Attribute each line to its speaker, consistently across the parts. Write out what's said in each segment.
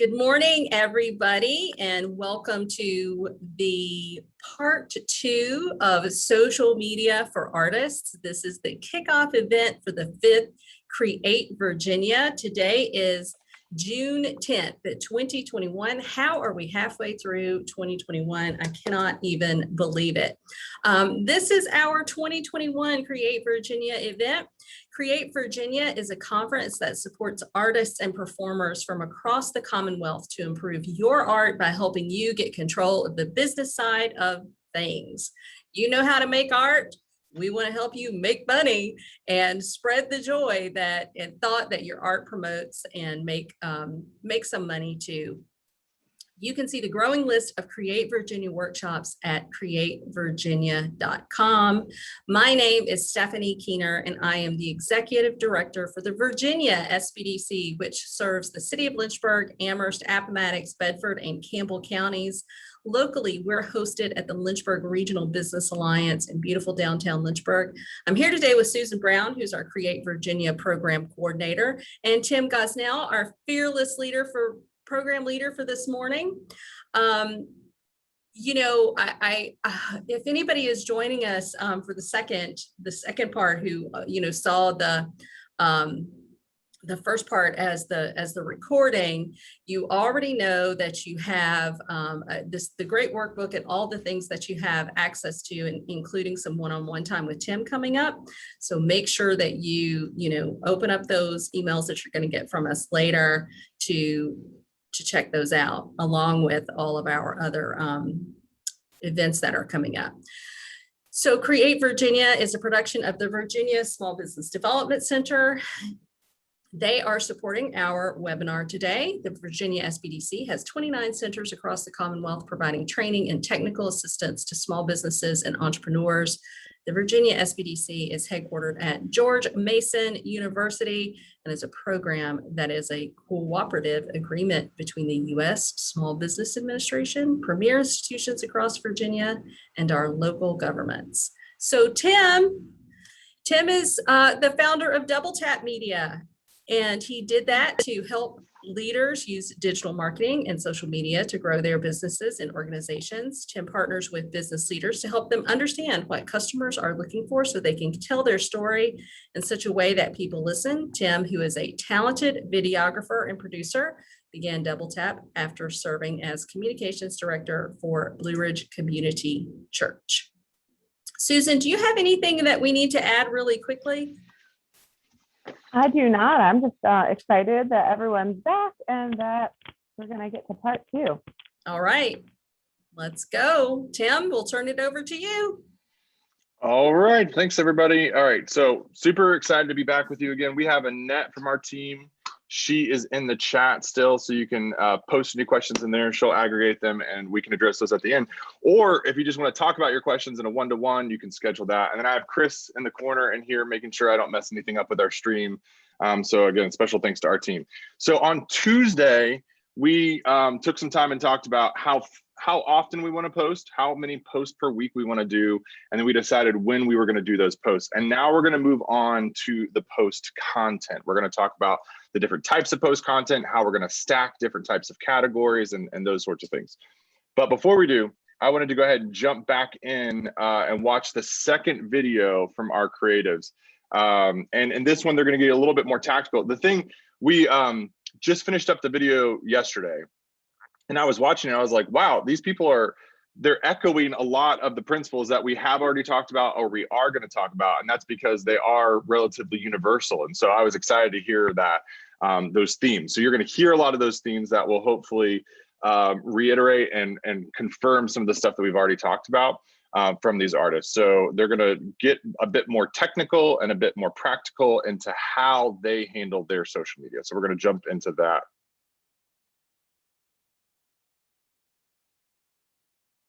Speaker 1: Good morning, everybody, and welcome to the part 2 of Social Media for Artists. This is the kickoff event for the 5th Create Virginia. Today is June 10th, 2021. How are we halfway through 2021? I cannot even believe it. This is our 2021 Create Virginia event. Create Virginia is a conference that supports artists and performers from across the Commonwealth to improve your art by helping you get control of the business side of things. You know how to make art. We want to help you make money and spread the joy that and thought that your art promotes and make some money too. You can see the growing list of Create Virginia workshops at createvirginia.com. My name is Stephanie Keener, and I am the Executive Director for the Virginia SBDC, which serves the City of Lynchburg, Amherst, Appomattox, Bedford, and Campbell counties. Locally, we're hosted at the Lynchburg Regional Business Alliance in beautiful downtown Lynchburg. I'm here today with Susan Brown, who's our Create Virginia Program Coordinator, and Tim Gosnell, our fearless program leader for this morning. If anybody is joining us for the second part, who saw the first part as the recording, you already know that you have the great workbook and all the things that you have access to, including some one-on-one time with Tim coming up. So make sure that you open up those emails that you're going to get from us later to check those out, along with all of our other events that are coming up. So Create Virginia is a production of the Virginia Small Business Development Center. They are supporting our webinar today. The Virginia SBDC has 29 centers across the Commonwealth providing training and technical assistance to small businesses and entrepreneurs. The Virginia SBDC is headquartered at George Mason University and is a program that is a cooperative agreement between the U.S. Small Business Administration, premier institutions across Virginia, and our local governments. So Tim is the founder of Double Tap Media. And he did that to help leaders use digital marketing and social media to grow their businesses and organizations. Tim partners with business leaders to help them understand what customers are looking for so they can tell their story in such a way that people listen. Tim, who is a talented videographer and producer, began Double Tap after serving as communications director for Blue Ridge Community Church. Susan, do you have anything that we need to add really quickly?
Speaker 2: I do not. I'm just excited that everyone's back and that we're going to get to part 2.
Speaker 1: All right, let's go. Tim, we'll turn it over to you.
Speaker 3: All right. Thanks, everybody. All right. So super excited to be back with you again. We have Annette from our team. She is in the chat still, so you can post any questions in there. She'll aggregate them and we can address those at the end. Or if you just want to talk about your questions in a one-to-one, you can schedule that. And then I have Chris in the corner and here making sure I don't mess anything up with our stream. So again, special thanks to our team. So on Tuesday, we took some time and talked about how often we want to post, how many posts per week we want to do, and then we decided when we were going to do those posts. And now we're going to move on to the post content. We're going to talk about the different types of post content, how we're going to stack different types of categories and those sorts of things. But before we do, I wanted to go ahead and jump back in and watch the second video from our creatives. And in this one, they're going to get a little bit more tactical. The thing, we just finished up the video yesterday, and I was watching it, I was like, wow, these people they're echoing a lot of the principles that we have already talked about or we are going to talk about. And that's because they are relatively universal. And so I was excited to hear that those themes. So you're going to hear a lot of those themes that will hopefully reiterate and confirm some of the stuff that we've already talked about from these artists. So they're going to get a bit more technical and a bit more practical into how they handle their social media. So we're going to jump into that.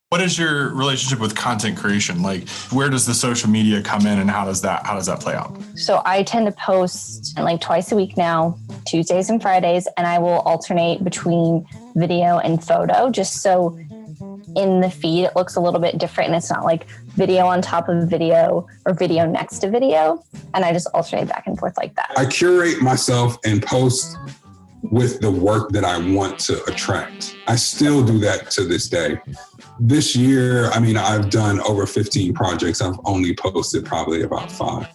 Speaker 4: What is your relationship with content creation? Like, where does the social media come in and how does that play out?
Speaker 5: So I tend to post like twice a week now, Tuesdays and Fridays, and I will alternate between video and photo just so in the feed it looks a little bit different and it's not like video on top of video or video next to video. And I just alternate back and forth like that.
Speaker 6: I curate myself and post with the work that I want to attract. I still do that to this day. This year, I mean, I've done over 15 projects. I've only posted probably about 5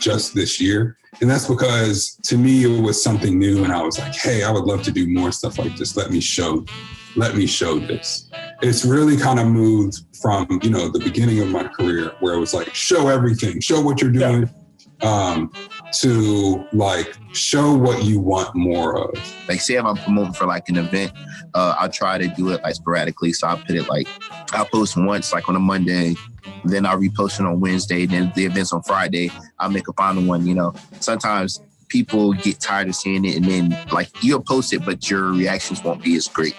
Speaker 6: just this year. And that's because to me, it was something new. And I was like, hey, I would love to do more stuff like this. Let me show this. It's really kind of moved from, the beginning of my career where it was like, show everything, show what you're doing, to like, show what you want more of.
Speaker 7: Like say if I'm promoting for like an event, I'll try to do it like sporadically. So I'll put it like, I'll post once like on a Monday, then I'll repost it on Wednesday, then the event's on Friday, I'll make a final one, Sometimes people get tired of seeing it and then like you'll post it, but your reactions won't be as great,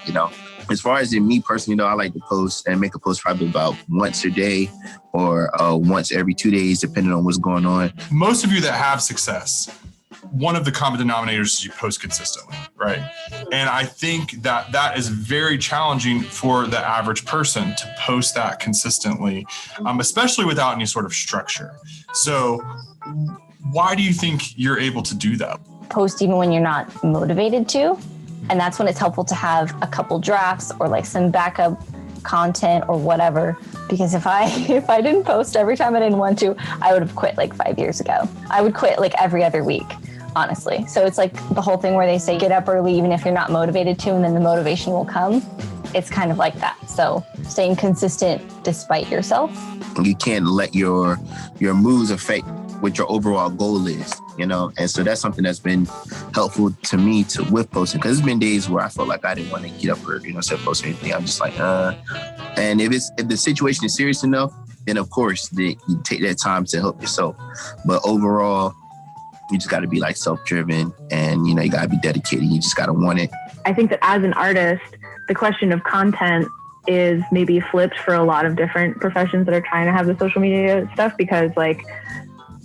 Speaker 7: As far as in me personally, I like to post and make a post probably about once a day or once every 2 days, depending on what's going on.
Speaker 4: Most of you that have success, one of the common denominators is you post consistently, right? And I think that is very challenging for the average person to post that consistently, especially without any sort of structure. So why do you think you're able to do that?
Speaker 5: Post even when you're not motivated to. And that's when it's helpful to have a couple drafts or like some backup content or whatever. Because if I didn't post every time I didn't want to, I would have quit like 5 years ago. I would quit like every other week, honestly. So it's like the whole thing where they say get up early even if you're not motivated to, and then the motivation will come. It's kind of like that. So staying consistent despite yourself.
Speaker 7: You can't let your moves affect what your overall goal is, And so that's something that's been helpful to me with posting, because there's been days where I felt like I didn't want to get up early, instead of posting anything. I'm just like, And if the situation is serious enough, then of course you take that time to help yourself. But overall, you just got to be like self-driven, and you got to be dedicated. You just got to want it.
Speaker 2: I think that as an artist, the question of content is maybe flipped for a lot of different professions that are trying to have the social media stuff, because like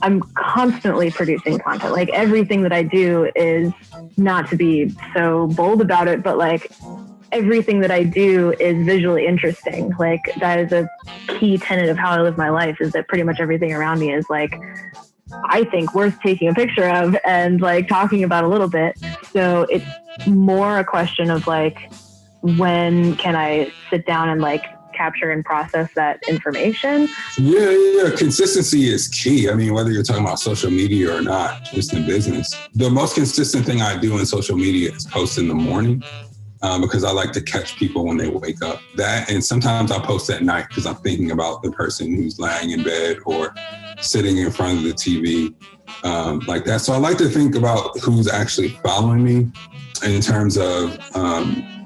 Speaker 2: I'm constantly producing content. Like everything that I do is, not to be so bold about it, but like everything that I do is visually interesting. Like that is a key tenet of how I live my life, is that pretty much everything around me is like, I think worth taking a picture of and like talking about a little bit. So it's more a question of like, when can I sit down and like capture and process that information?
Speaker 6: Yeah. Consistency is key. I mean, whether you're talking about social media or not, just in business. The most consistent thing I do in social media is post in the morning, because I like to catch people when they wake up. That, and sometimes I post at night because I'm thinking about the person who's lying in bed or sitting in front of the TV, like that. So I like to think about who's actually following me in terms of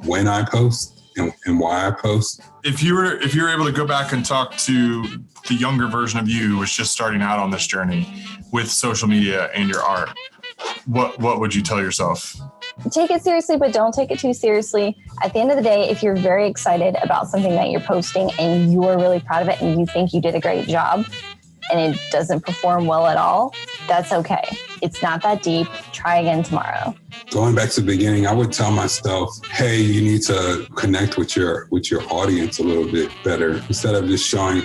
Speaker 6: when I post and why I post.
Speaker 4: If you were able to go back and talk to the younger version of you who was just starting out on this journey with social media and your art, what would you tell yourself?
Speaker 5: Take it seriously, but don't take it too seriously. At the end of the day, if you're very excited about something that you're posting and you are really proud of it and you think you did a great job and it doesn't perform well at all, that's okay. It's not that deep. Try again tomorrow.
Speaker 6: Going back to the beginning, I would tell myself, hey, you need to connect with your audience a little bit better, instead of just showing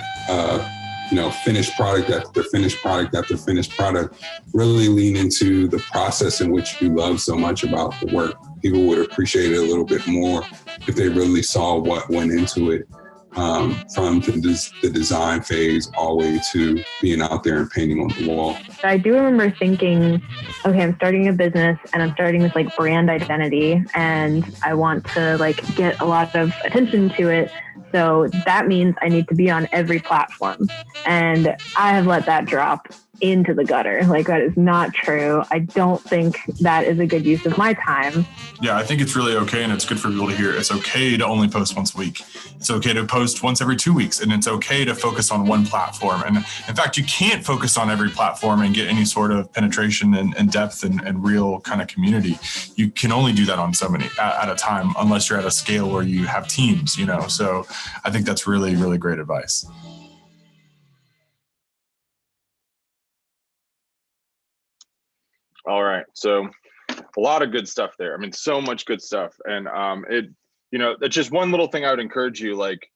Speaker 6: finished product after finished product after finished product. Really lean into the process in which you love so much about the work. People would appreciate it a little bit more if they really saw what went into it, from the design phase all the way to being out there and painting on the wall.
Speaker 2: I do remember thinking, okay, I'm starting a business and I'm starting this like brand identity, and I want to like get a lot of attention to it. So that means I need to be on every platform. And I have let that drop into the gutter. Like, that is not true. I don't think that is a good use of my time.
Speaker 4: Yeah, I think it's really okay, and it's good for people to hear. It's okay to only post once a week. It's okay to post once every 2 weeks, and it's okay to focus on one platform. And in fact, you can't focus on every platform and get any sort of penetration and depth and real kind of community. You can only do that on so many at a time, unless you're at a scale where you have teams, So I think that's really, really great advice.
Speaker 3: All right. So a lot of good stuff there. I mean, so much good stuff. And it's just one little thing I would encourage you. Like,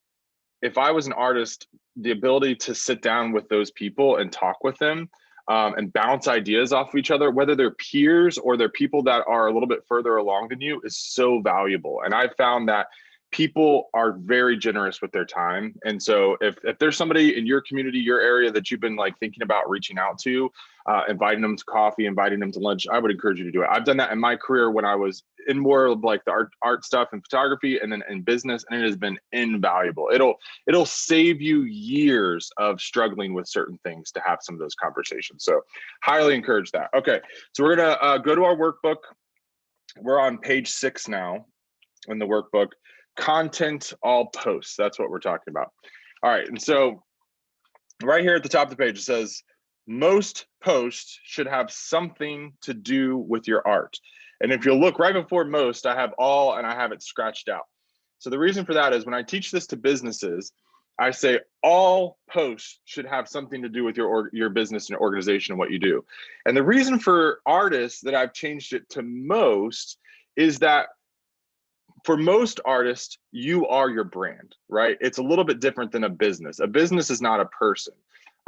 Speaker 3: if I was an artist, the ability to sit down with those people and talk with them, and bounce ideas off of each other, whether they're peers or they're people that are a little bit further along than you, is so valuable. And I've found that people are very generous with their time. And so if there's somebody in your community, your area that you've been like thinking about reaching out to, inviting them to coffee, inviting them to lunch, I would encourage you to do it. I've done that in my career when I was in more of like the art stuff and photography, and then in business, and it has been invaluable. It'll save you years of struggling with certain things to have some of those conversations. So highly encourage that. Okay, so we're gonna go to our workbook. We're on page 6 now in the workbook. Content all posts, that's what we're talking about. All right, and so right here at the top of the page, it says most posts should have something to do with your art. And if you'll look right before most, I have all, and I have it scratched out. So the reason for that is when I teach this to businesses, I say all posts should have something to do with your business and organization and what you do. And the reason for artists that I've changed it to most is that for most artists, you are your brand, right? It's a little bit different than a business. A business is not a person.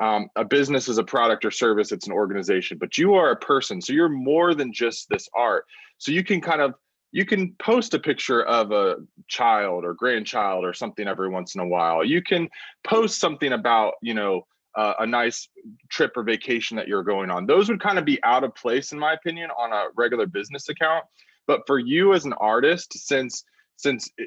Speaker 3: A business is a product or service, it's an organization, but you are a person. So you're more than just this art. So you can post a picture of a child or grandchild or something every once in a while. You can post something about, a nice trip or vacation that you're going on. Those would kind of be out of place, in my opinion, on a regular business account. But for you as an artist, since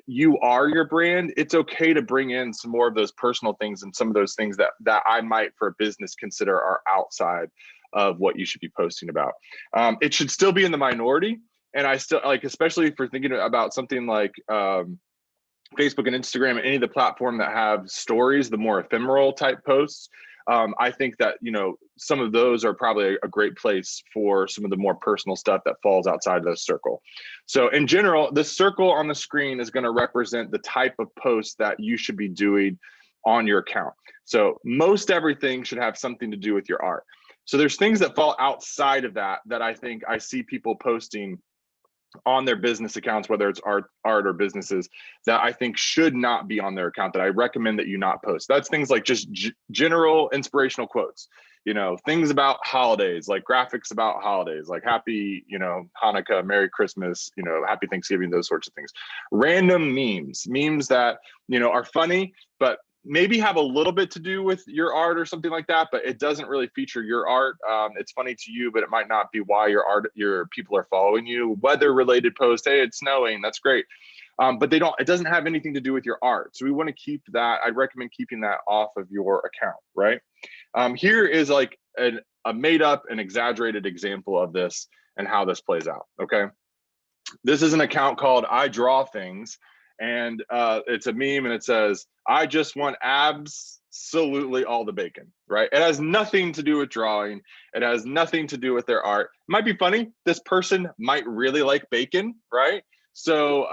Speaker 3: you are your brand, it's okay to bring in some more of those personal things and some of those things that I might, for a business, consider are outside of what you should be posting about. It should still be in the minority. And I still like, especially for thinking about something like Facebook and Instagram and any of the platform that have stories, the more ephemeral type posts. I think that, some of those are probably a great place for some of the more personal stuff that falls outside of the circle. So in general, the circle on the screen is going to represent the type of posts that you should be doing on your account. So most everything should have something to do with your art. So there's things that fall outside of that I think I see people posting on their business accounts, whether it's art or businesses, that I think should not be on their account, that I recommend that you not post. That's things like just general inspirational quotes, things about holidays, like graphics about holidays, like happy, Hanukkah, Merry Christmas, happy Thanksgiving, those sorts of things. Random memes that, are funny, but maybe have a little bit to do with your art or something like that, but it doesn't really feature your art. It's funny to you, but it might not be why your people are following you. Weather related post, hey, it's snowing, that's great. But it doesn't have anything to do with your art. So we want to keep that. I'd recommend keeping that off of your account, right? Here is like a made up and exaggerated example of this and how this plays out, okay? This is an account called I Draw Things. And it's a meme and it says, I just want absolutely all the bacon, right? It has nothing to do with drawing. It has nothing to do with their art. It might be funny. This person might really like bacon, right? So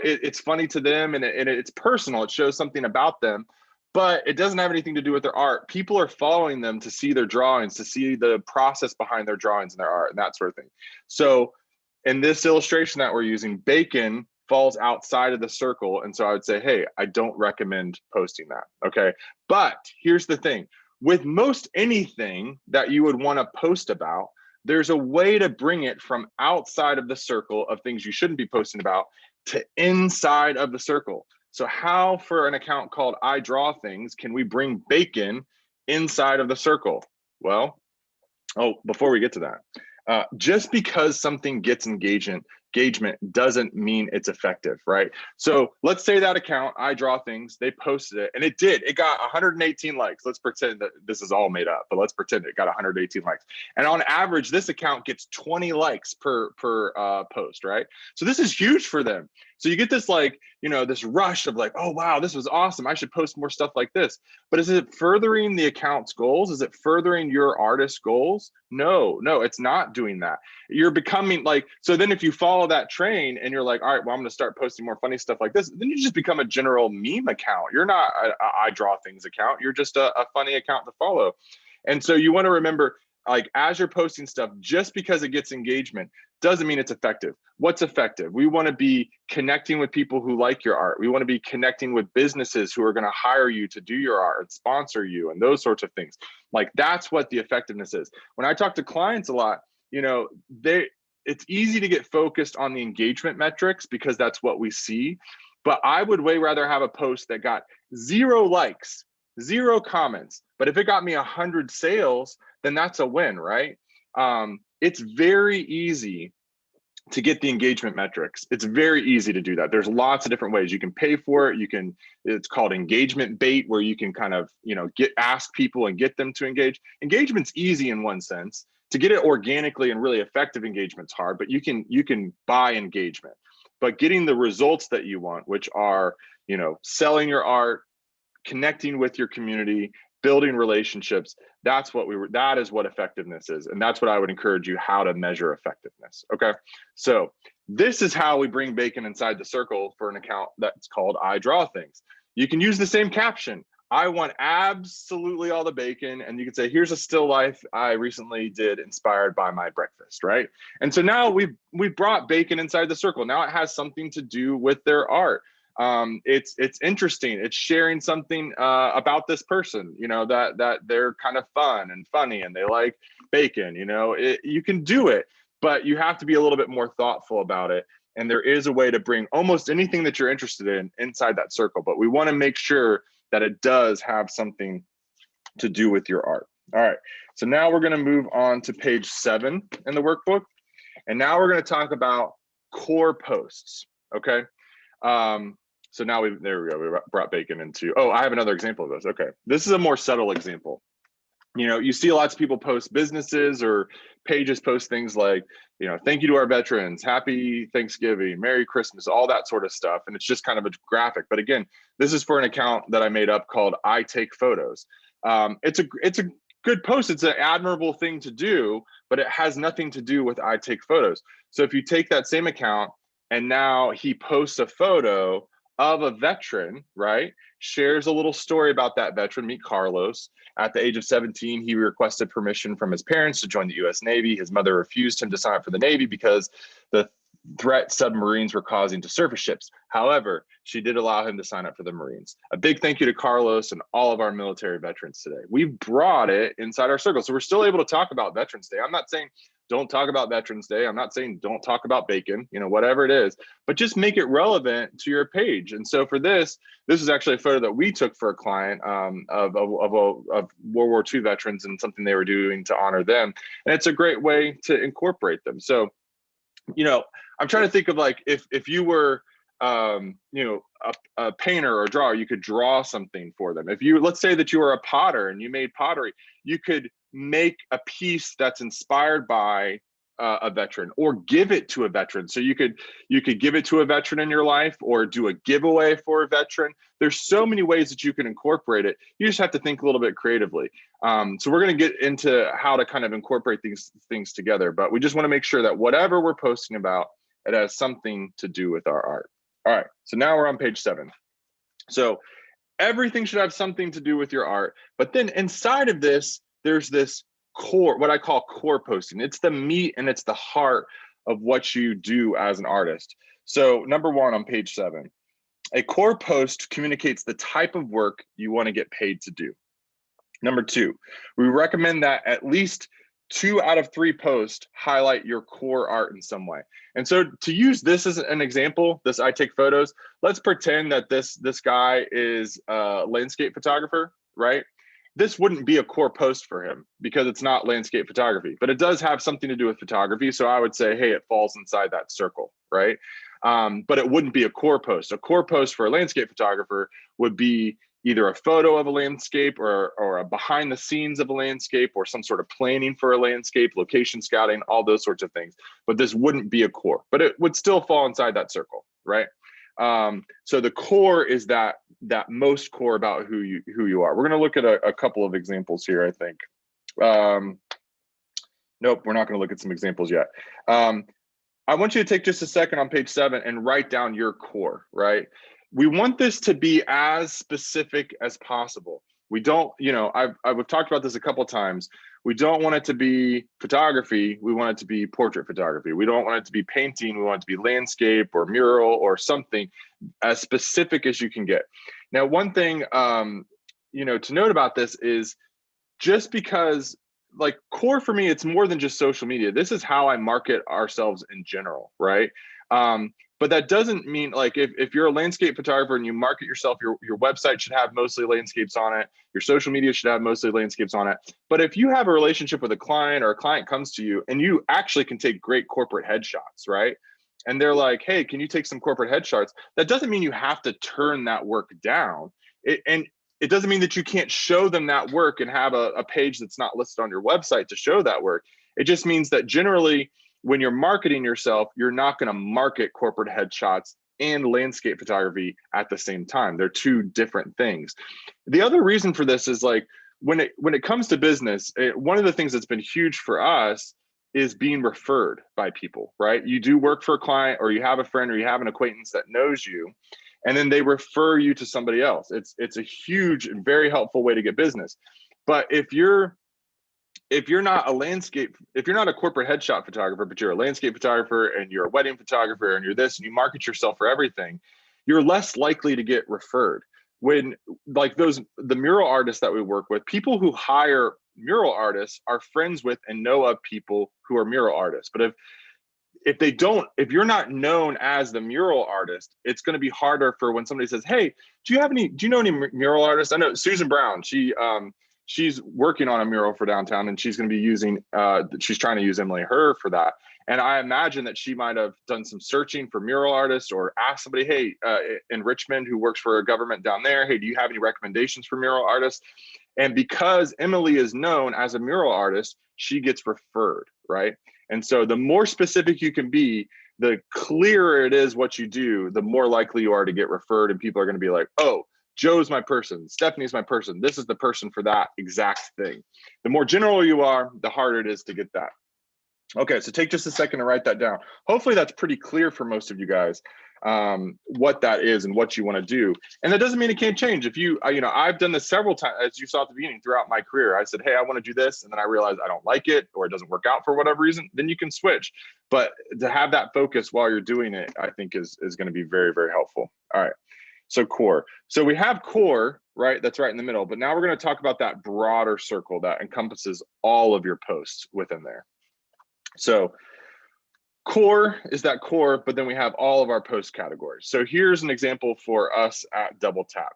Speaker 3: it's funny to them and it's personal. It shows something about them, but it doesn't have anything to do with their art. People are following them to see their drawings, to see the process behind their drawings and their art and that sort of thing. So in this illustration that we're using, bacon falls outside of the circle. And so I would say, hey, I don't recommend posting that, okay? But here's the thing. With most anything that you would want to post about, there's a way to bring it from outside of the circle of things you shouldn't be posting about to inside of the circle. So how, for an account called I Draw Things, can we bring bacon inside of the circle? Well, before we get to that, just because something gets engagement doesn't mean it's effective, right? So let's say that account, I Draw Things, they posted it and it got 118 likes. Let's pretend that this is all made up, but let's pretend it got 118 likes. And on average, this account gets 20 likes per post, right? So this is huge for them. So you get this this rush of like, oh, wow, this was awesome. I should post more stuff like this. But is it furthering the account's goals? Is it furthering your artist's goals? No, it's not doing that. You're becoming so then if you follow that train and you're like, all right, well, I'm going to start posting more funny stuff like this, then you just become a general meme account. You're not I Draw Things account. You're just a funny account to follow. And so you want to remember, like as you're posting stuff, just because it gets engagement doesn't mean it's effective. What's effective? We want to be connecting with people who like your art. We want to be connecting with businesses who are going to hire you to do your art and sponsor you and those sorts of things. Like that's what the effectiveness is. When I talk to clients a lot, you know, it's easy to get focused on the engagement metrics because that's what we see. But I would way rather have a post that got 0 likes, 0 comments. But if it got me 100 sales, then that's a win, right? It's very easy to get the engagement metrics. It's very easy to do that. There's lots of different ways you can pay for it. It's called engagement bait, where you can kind of, you know, ask people and get them to engage. Engagement's easy in one sense. To get it organically and really effective engagement's hard, but you can buy engagement. But getting the results that you want, which are, you know, selling your art, connecting with your community, building relationships, that is what effectiveness is. And that's what I would encourage you how to measure effectiveness. Okay. So this is how we bring bacon inside the circle for an account that's called I Draw Things. You can use the same caption. I want absolutely all the bacon. And you can say, here's a still life I recently did inspired by my breakfast, right? And so now we've brought bacon inside the circle. Now it has something to do with their art. It's interesting. It's sharing something about this person, you know, that they're kind of fun and funny and they like bacon, you know, you can do it, but you have to be a little bit more thoughtful about it. And there is a way to bring almost anything that you're interested in inside that circle, but we want to make sure that it does have something to do with your art. All right, so now we're going to move on to page 7 in the workbook. And now we're going to talk about core posts, okay? So now there we go, we brought bacon into, oh, I have another example of this. Okay, this is a more subtle example. You know, you see lots of people post businesses or pages post things like, you know, thank you to our veterans, happy Thanksgiving, Merry Christmas, all that sort of stuff. And it's just kind of a graphic. But again, this is for an account that I made up called I Take Photos. It's a good post. It's an admirable thing to do, but it has nothing to do with I Take Photos. So if you take that same account and now he posts a photo of a veteran, right? Shares a little story about that veteran, meet Carlos. At the age of 17, he requested permission from his parents to join the US Navy. His mother refused him to sign up for the Navy because the threat submarines were causing to surface ships. However, she did allow him to sign up for the Marines. A big thank you to Carlos and all of our military veterans today. We've brought it inside our circle. So we're still able to talk about Veterans Day. I'm not saying don't talk about Veterans Day. I'm not saying don't talk about bacon, you know, whatever it is, but just make it relevant to your page. And so for this is actually a photo that we took for a client of World War II veterans and something they were doing to honor them. And it's a great way to incorporate them. So, you know, I'm trying to think of like, if you were, you know, a painter or a drawer, you could draw something for them. If you, let's say that you were a potter and you made pottery, you could make a piece that's inspired by a veteran or give it to a veteran. So you could give it to a veteran in your life or do a giveaway for a veteran. There's so many ways that you can incorporate it. You just have to think a little bit creatively. So we're going to get into how to kind of incorporate these things together, but we just want to make sure that whatever we're posting about, it has something to do with our art. All right, so now we're on page 7. So everything should have something to do with your art, but then inside of this, there's this core, what I call core posting. It's the meat and it's the heart of what you do as an artist. So number 1 on page 7, a core post communicates the type of work you want to get paid to do. Number 2, we recommend that at least 2 out of 3 posts highlight your core art in some way. And so to use this as an example, this I Take Photos, let's pretend that this guy is a landscape photographer, right? This wouldn't be a core post for him because it's not landscape photography, but it does have something to do with photography. So I would say, hey, it falls inside that circle, right? But it wouldn't be a core post. A core post for a landscape photographer would be either a photo of a landscape or a behind the scenes of a landscape or some sort of planning for a landscape, location scouting, all those sorts of things. But this wouldn't be a core, but it would still fall inside that circle, right? So the core is that most core about who you are. We're going to look at a couple of examples here, I think. Nope, we're not going to look at some examples yet. I want you to take just a second on page 7 and write down your core, right? We want this to be as specific as possible. We don't, you know, I've talked about this a couple of times. We don't want it to be photography. We want it to be portrait photography. We don't want it to be painting. We want it to be landscape or mural or something as specific as you can get. Now, one thing, to note about this is just because like core for me, it's more than just social media. This is how I market ourselves in general, right? But that doesn't mean like if you're a landscape photographer and you market yourself, your website should have mostly landscapes on it. Your social media should have mostly landscapes on it. But if you have a relationship with a client or a client comes to you and you actually can take great corporate headshots, right? And they're like, hey, can you take some corporate headshots? That doesn't mean you have to turn that work down. And it doesn't mean that you can't show them that work and have a page that's not listed on your website to show that work. It just means that generally, when you're marketing yourself, you're not going to market corporate headshots and landscape photography at the same time. They're two different things. The other reason for this is like when it comes to business, one of the things that's been huge for us is being referred by people, right? You do work for a client or you have a friend or you have an acquaintance that knows you, and then they refer you to somebody else. It's a huge and very helpful way to get business. But if you're not a corporate headshot photographer, but you're a landscape photographer and you're a wedding photographer and you're this and you market yourself for everything, you're less likely to get referred. When like the mural artists that we work with, people who hire mural artists are friends with and know of people who are mural artists. But if you're not known as the mural artist, it's going to be harder for when somebody says, hey, do you know any mural artists? I know Susan Brown, she's working on a mural for downtown and she's going to be using, she's trying to use Emily Her for that. And I imagine that she might have done some searching for mural artists or asked somebody, hey, in Richmond who works for a government down there, hey, do you have any recommendations for mural artists? And because Emily is known as a mural artist, she gets referred, right? And so the more specific you can be, the clearer it is what you do, the more likely you are to get referred. And people are going to be like, oh, Joe's my person, Stephanie's my person, this is the person for that exact thing. The more general you are, the harder it is to get that. Okay, so take just a second to write that down. Hopefully that's pretty clear for most of you guys, what that is and what you want to do. And that doesn't mean it can't change. If I've done this several times, as you saw at the beginning, throughout my career. I said, hey, I want to do this, and then I realized I don't like it or it doesn't work out for whatever reason, then you can switch. But to have that focus while you're doing it, I think is going to be very, very helpful. All right, so core. So we have core, right? That's right in the middle. But now we're going to talk about that broader circle that encompasses all of your posts within there. So core is that core, but then we have all of our post categories. So here's an example for us at Double Tap.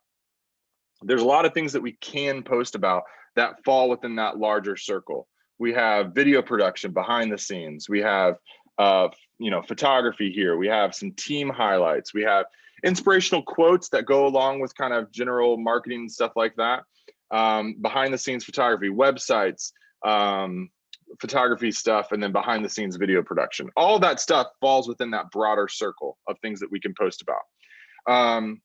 Speaker 3: There's a lot of things that we can post about that fall within that larger circle. We have video production behind the scenes. We have photography here. We have some team highlights. We have inspirational quotes that go along with kind of general marketing and stuff like that. Behind the scenes photography, websites, photography stuff, and then behind the scenes video production. All that stuff falls within that broader circle of things that we can post about.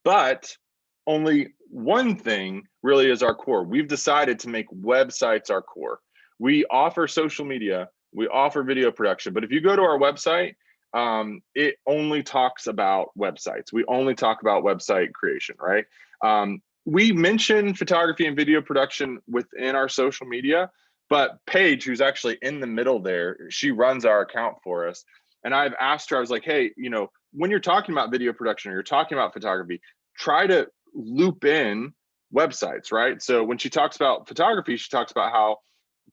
Speaker 3: But only one thing really is our core. We've decided to make websites our core. We offer social media, we offer video production, but if you go to our website, it only talks about websites. We only talk about website creation, right? We mention photography and video production within our social media, but Paige, who's actually in the middle there, she runs our account for us. And I've asked her, I was like, hey, when you're talking about video production or you're talking about photography, try to loop in websites, right? So when she talks about photography, she talks about how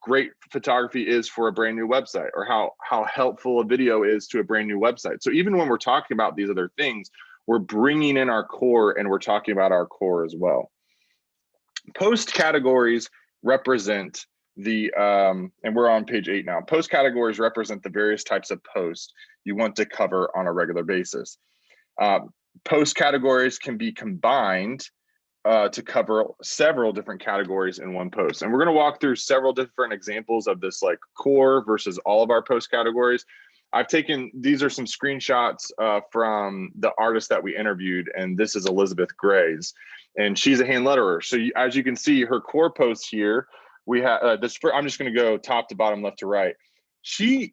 Speaker 3: great photography is for a brand new website, or how helpful a video is to a brand new website. So even when we're talking about these other things, we're bringing in our core and we're talking about our core as well. Post categories represent and we're on page 8 now. Post categories represent the various types of posts you want to cover on a regular basis. Post categories can be combined to cover several different categories in one post. And we're going to walk through several different examples of this, like core versus all of our post categories. These are some screenshots from the artist that we interviewed, and this is Elizabeth Grays, and she's a hand letterer. So as you can see, her core posts here, we have I'm just going to go top to bottom, left to right.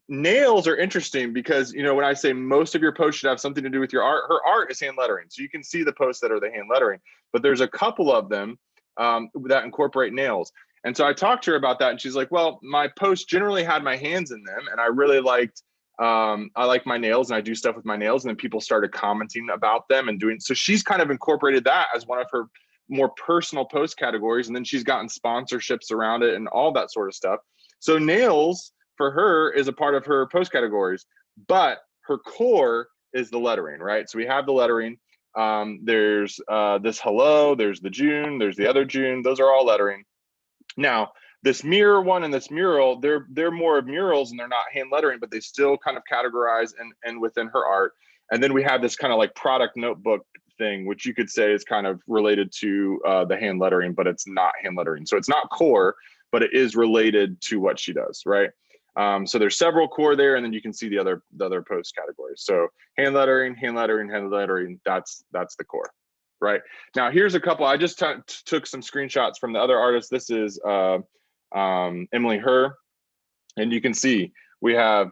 Speaker 3: Nails are interesting because, when I say most of your posts should have something to do with your art, her art is hand lettering. So you can see the posts that are the hand lettering, but there's a couple of them that incorporate nails. And so I talked to her about that, and she's like, well, my posts generally had my hands in them, and I really liked, I like my nails, and I do stuff with my nails, and then people started commenting about them and doing, so she's kind of incorporated that as one of her more personal post categories, and then she's gotten sponsorships around it and all that sort of stuff. So nails for her is a part of her post categories, but her core is the lettering, right? So we have the lettering. There's this hello, there's the June, there's the other June. Those are all lettering. Now, this mirror one and this mural, they're more of murals and they're not hand lettering, but they still kind of categorize and within her art. And then we have this kind of like product notebook thing, which you could say is kind of related to the hand lettering, but it's not hand lettering. So it's not core, but it is related to what she does, right? So there's several core there, and then you can see the other post categories. So hand lettering, that's the core, right? Now here's a couple. I just took some screenshots from the other artists. This is Emily Herr, and you can see we have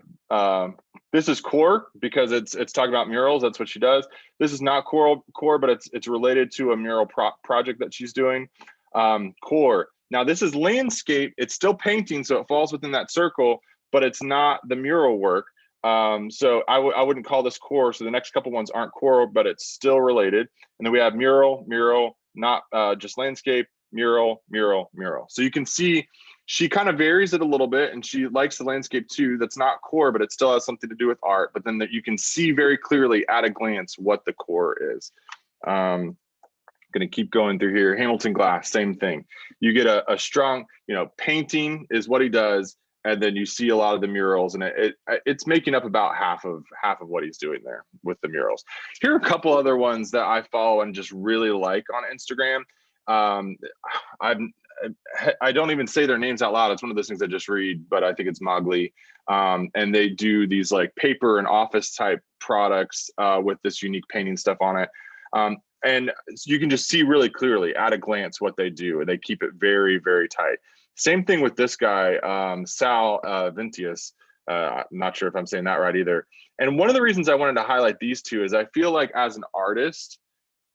Speaker 3: this is core because it's talking about murals. That's what she does. This is not core, but it's related to a mural project that she's doing. Core. Now this is landscape. It's still painting, so it falls within that circle, but it's not the mural work. So I wouldn't call this core. So the next couple ones aren't core, but it's still related. And then we have mural, not just landscape, mural. So you can see she kind of varies it a little bit, and she likes the landscape too. That's not core, but it still has something to do with art. But then that you can see very clearly at a glance what the core is. Going to keep going through here. Hamilton Glass, same thing. You get a strong, painting is what he does, and then you see a lot of the murals, and it's making up about half of what he's doing there with the murals. Here are a couple other ones that I follow and just really like on Instagram. I don't even say their names out loud. It's one of those things I just read, but I think it's Mowgli. And they do these like paper and office type products with this unique painting stuff on it. And you can just see really clearly at a glance what they do, and they keep it very, very tight. Same thing with this guy, Sal Vintius. I'm not sure if I'm saying that right either. And one of the reasons I wanted to highlight these two is I feel like as an artist,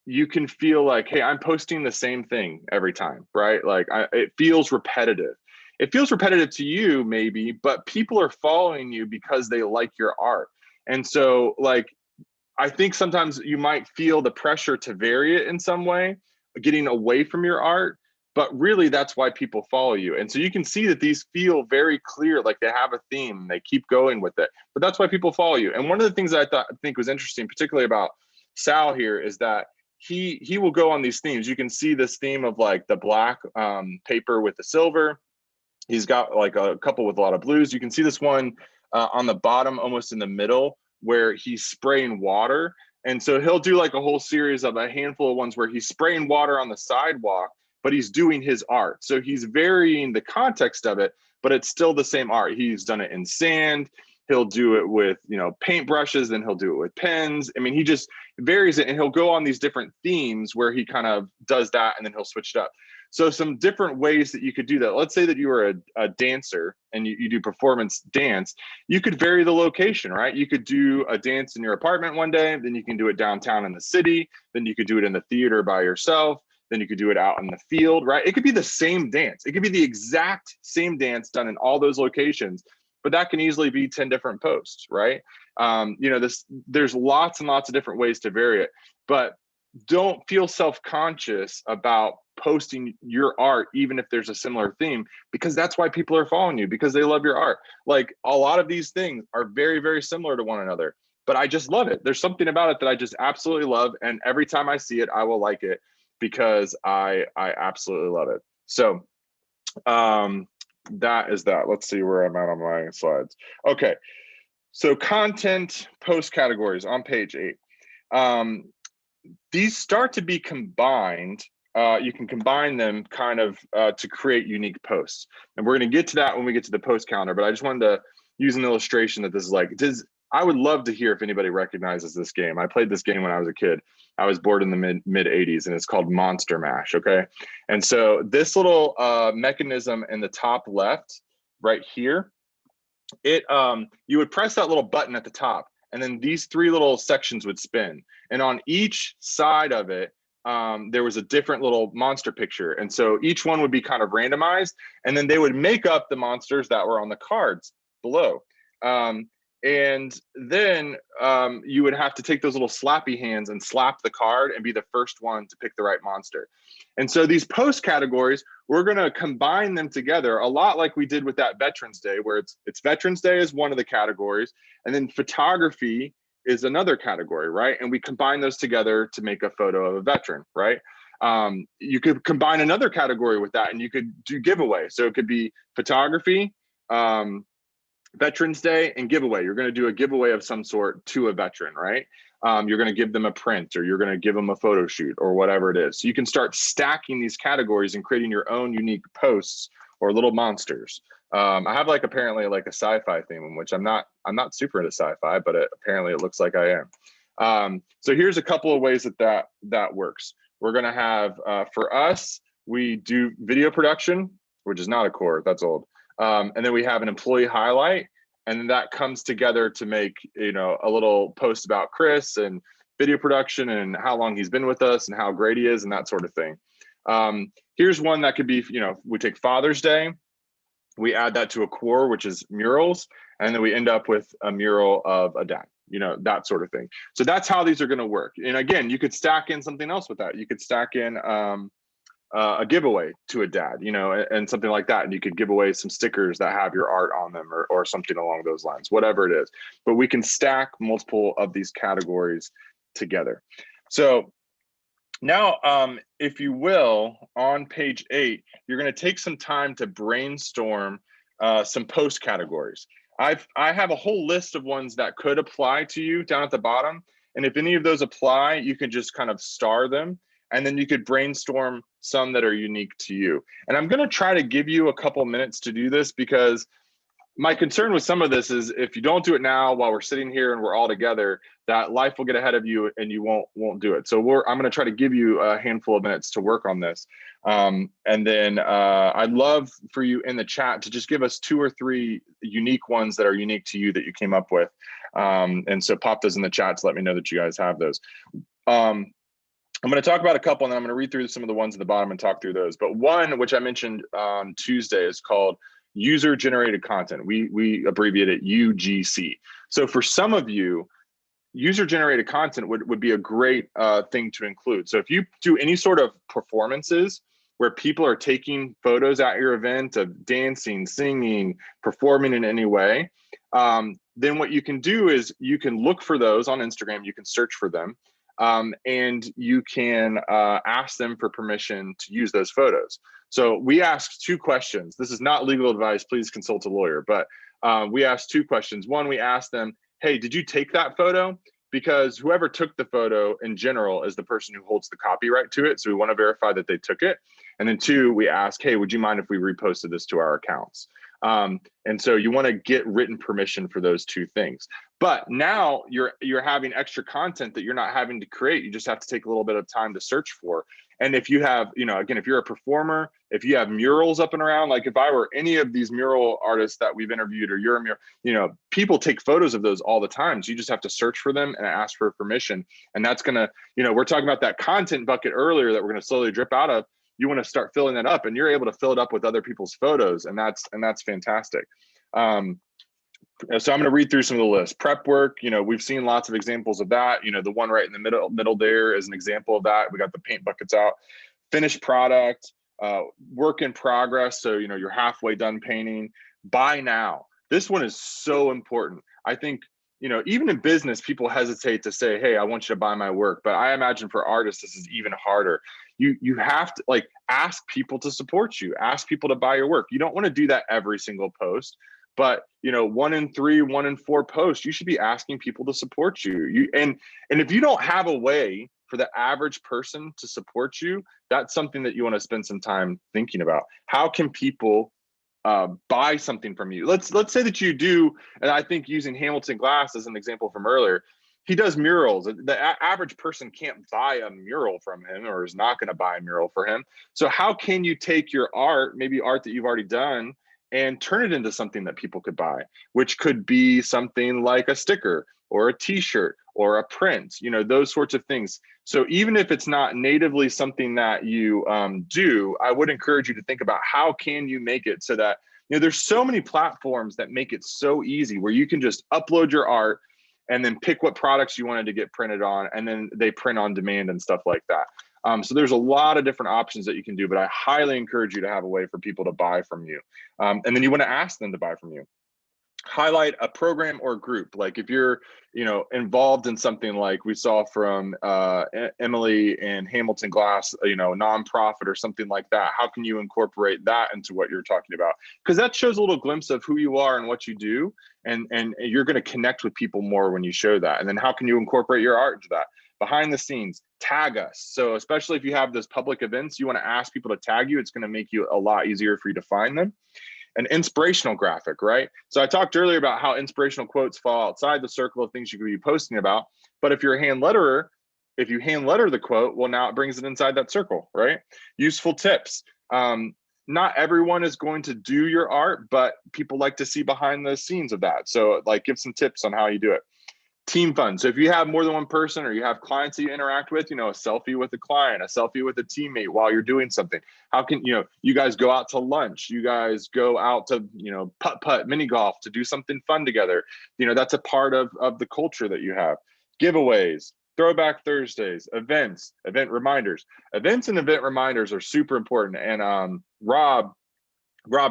Speaker 3: you can feel like, hey, I'm posting the same thing every time, right? Like it feels repetitive. It feels repetitive to you maybe, but people are following you because they like your art. And so like, I think sometimes you might feel the pressure to vary it in some way, getting away from your art, but really that's why people follow you. And so you can see that these feel very clear, like they have a theme, they keep going with it, but that's why people follow you. And one of the things that I think was interesting, particularly about Sal here, is that he will go on these themes. You can see this theme of like the black paper with the silver. He's got like a couple with a lot of blues. You can see this one on the bottom, almost in the middle, where he's spraying water. And so he'll do like a whole series of a handful of ones where he's spraying water on the sidewalk, but he's doing his art. So he's varying the context of it, but it's still the same art. He's done it in sand. He'll do it with, paint brushes, then he'll do it with pens. I mean, he just varies it, and he'll go on these different themes where he kind of does that, and then he'll switch it up. So some different ways that you could do that. Let's say that you were a dancer and you do performance dance. You could vary the location, right? You could do a dance in your apartment one day, then you can do it downtown in the city, then you could do it in the theater by yourself, then you could do it out in the field, right? It could be the same dance. It could be the exact same dance done in all those locations, but that can easily be 10 different posts, right? There's lots and lots of different ways to vary it, but don't feel self-conscious about posting your art, even if there's a similar theme, because that's why people are following you, because they love your art. Like a lot of these things are very, very similar to one another, but I just love it. There's something about it that I just absolutely love. And every time I see it, I will like it because I absolutely love it. So that is that. Let's see where I'm at on my slides. Okay. So content post categories on page 8. These start to be combined. You can combine them kind of to create unique posts. And we're going to get to that when we get to the post calendar, but I just wanted to use an illustration that this is like, I would love to hear if anybody recognizes this game. I played this game when I was a kid. I was born in the mid 80s, and it's called Monster Mash, okay? And so this little mechanism in the top left right here, you would press that little button at the top, and then these 3 little sections would spin. And on each side of it, there was a different little monster picture. And so each one would be kind of randomized, and then they would make up the monsters that were on the cards below. And then you would have to take those little slappy hands and slap the card and be the first one to pick the right monster. And so these post categories, we're going to combine them together a lot like we did with that Veterans Day, where it's Veterans Day is one of the categories, and then photography is another category, right? And we combine those together to make a photo of a veteran, right? You could combine another category with that, and you could do giveaway. So it could be photography, Veterans Day, and giveaway. You're going to do a giveaway of some sort to a veteran, right? You're going to give them a print, or you're going to give them a photo shoot, or whatever it is. So you can start stacking these categories and creating your own unique posts or little monsters. I have apparently a sci-fi theme, which I'm not super into sci-fi, but apparently it looks like I am. So here's a couple of ways that works. We're going to have, for us, we do video production, which is not a core, that's old. And then we have an employee highlight, and then that comes together to make, a little post about Chris and video production and how long he's been with us and how great he is and that sort of thing. Here's one that could be, we take Father's Day, we add that to a core, which is murals, and then we end up with a mural of a dad, that sort of thing. So that's how these are going to work. And again, you could stack in something else with that. You could stack in a giveaway to a dad, and something like that. And you could give away some stickers that have your art on them, or something along those lines, whatever it is. But we can stack multiple of these categories together. So now, if you will, on page 8, you're going to take some time to brainstorm some post categories. I have a whole list of ones that could apply to you down at the bottom. And if any of those apply, you can just kind of star them. And then you could brainstorm some that are unique to you. And I'm going to try to give you a couple minutes to do this, because my concern with some of this is if you don't do it now while we're sitting here and we're all together, that life will get ahead of you and you won't do it. So I'm going to try to give you a handful of minutes to work on this. And then I'd love for you in the chat to just give us 2 or 3 unique ones that are unique to you that you came up with. And so pop those in the chat to let me know that you guys have those. I'm going to talk about a couple, and then I'm going to read through some of the ones at the bottom and talk through those. But one, which I mentioned on Tuesday, is called user generated content. We abbreviate it UGC. So for some of you, user generated content would be a great thing to include. So if you do any sort of performances where people are taking photos at your event of dancing, singing, performing in any way, then what you can do is you can look for those on Instagram. You can search for them. And you can ask them for permission to use those photos. So we asked 2 questions. This is not legal advice. Please consult a lawyer. But we asked 2 questions. One, we asked them, hey, did you take that photo? Because whoever took the photo in general is the person who holds the copyright to it. So we want to verify that they took it. And then 2, we ask, hey, would you mind if we reposted this to our accounts? And so you want to get written permission for those 2 things. But now you're having extra content that you're not having to create. You just have to take a little bit of time to search for. And if you have, again, if you're a performer, if you have murals up and around, like if I were any of these mural artists that we've interviewed, or you're a mural, people take photos of those all the time. So you just have to search for them and ask for permission. And that's going to, we're talking about that content bucket earlier that we're going to slowly drip out of. You want to start filling that up, and you're able to fill it up with other people's photos. And that's fantastic. So I'm going to read through some of the list. Prep work, we've seen lots of examples of that. The one right in the middle there is an example of that. We got the paint buckets out. Finished product, work in progress. So, you're halfway done painting. Buy now. This one is so important. I think, even in business, people hesitate to say, hey, I want you to buy my work. But I imagine for artists, this is even harder. You have to ask people to support you, ask people to buy your work. You don't want to do that every single post. But 1 in 3, 1 in 4 posts, you should be asking people to support you. And if you don't have a way for the average person to support you, that's something that you want to spend some time thinking about. How can people buy something from you? Let's say that you do, and I think using Hamilton Glass as an example from earlier, he does murals. The average person can't buy a mural from him, or is not going to buy a mural for him. So how can you take your art, maybe art that you've already done, and turn it into something that people could buy, which could be something like a sticker or a t-shirt or a print, those sorts of things. So even if it's not natively something that you do, I would encourage you to think about how can you make it so that, there's so many platforms that make it so easy where you can just upload your art and then pick what products you wanted to get printed on, and then they print on demand and stuff like that. So there's a lot of different options that you can do, but I highly encourage you to have a way for people to buy from you. And then you want to ask them to buy from you. Highlight a program or group. Like if you're, involved in something like we saw from Emily and Hamilton Glass, nonprofit or something like that, how can you incorporate that into what you're talking about? Because that shows a little glimpse of who you are and what you do. And you're going to connect with people more when you show that. And then how can you incorporate your art into that? Behind the scenes, tag us. So especially if you have those public events, you want to ask people to tag you. It's going to make you a lot easier for you to find them. An inspirational graphic, right? So I talked earlier about how inspirational quotes fall outside the circle of things you could be posting about. But if you're a hand letterer, if you hand letter the quote, well, now it brings it inside that circle, right? Useful tips. Not everyone is going to do your art, but people like to see behind the scenes of that. So like give some tips on how you do it. Team fun. So if you have more than one person or you have clients that you interact with, a selfie with a client, a selfie with a teammate while you're doing something. How can, you guys go out to lunch, you guys go out to, putt, mini golf to do something fun together. That's a part of the culture that you have. Giveaways, throwback Thursdays, events, event reminders. Events and event reminders are super important. And Rob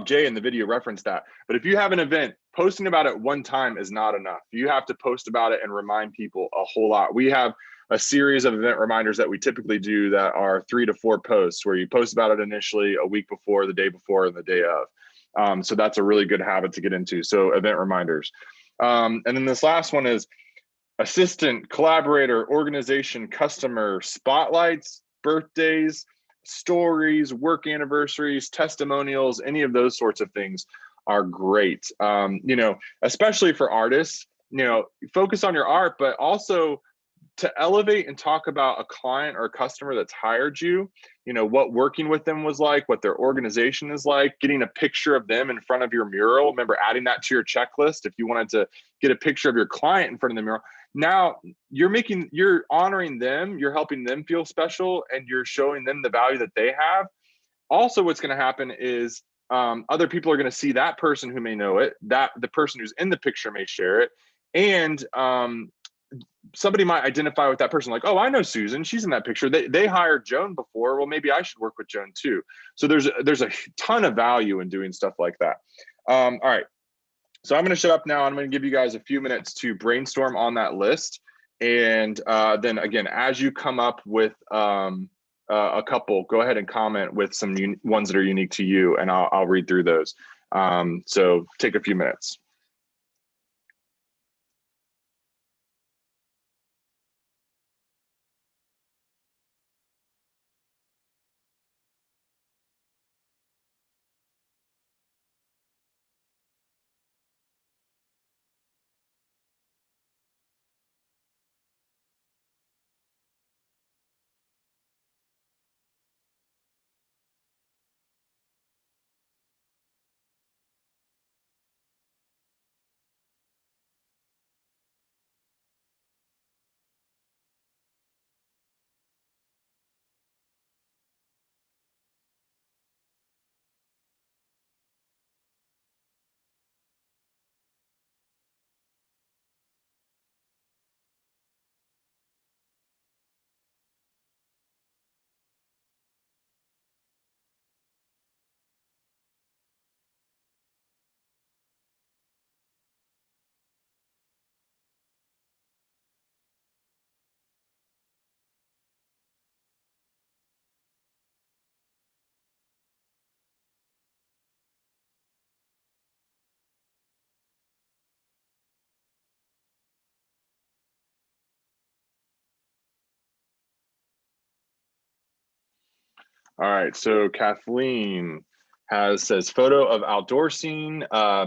Speaker 3: J in the video referenced that. But if you have an event, posting about it one time is not enough. You have to post about it and remind people a whole lot. We have a series of event reminders that we typically do that are 3 to 4 posts where you post about it initially, a week before, the day before, and the day of. So that's a really good habit to get into. So event reminders. And then this last one is assistant, collaborator, organization, customer, spotlights, birthdays, stories, work anniversaries, testimonials, any of those sorts of things are great. Especially for artists, focus on your art, but also to elevate and talk about a client or a customer that's hired you, what working with them was like, what their organization is like, getting a picture of them in front of your mural. Remember adding that to your checklist. If you wanted to get a picture of your client in front of the mural, now you're honoring them, you're helping them feel special, and you're showing them the value that they have. Also, what's going to happen is other people are going to see that person who may know it, that the person who's in the picture may share it. And somebody might identify with that person, like, oh, I know Susan, she's in that picture. They hired Joan before. Well, maybe I should work with Joan too. So there's a ton of value in doing stuff like that. All right. So I'm going to shut up now. I'm going to give you guys a few minutes to brainstorm on that list. And then again, as you come up with a couple, go ahead and comment with some ones that are unique to you, and I'll read through those. So take a few minutes. All right, so Kathleen says photo of outdoor scene,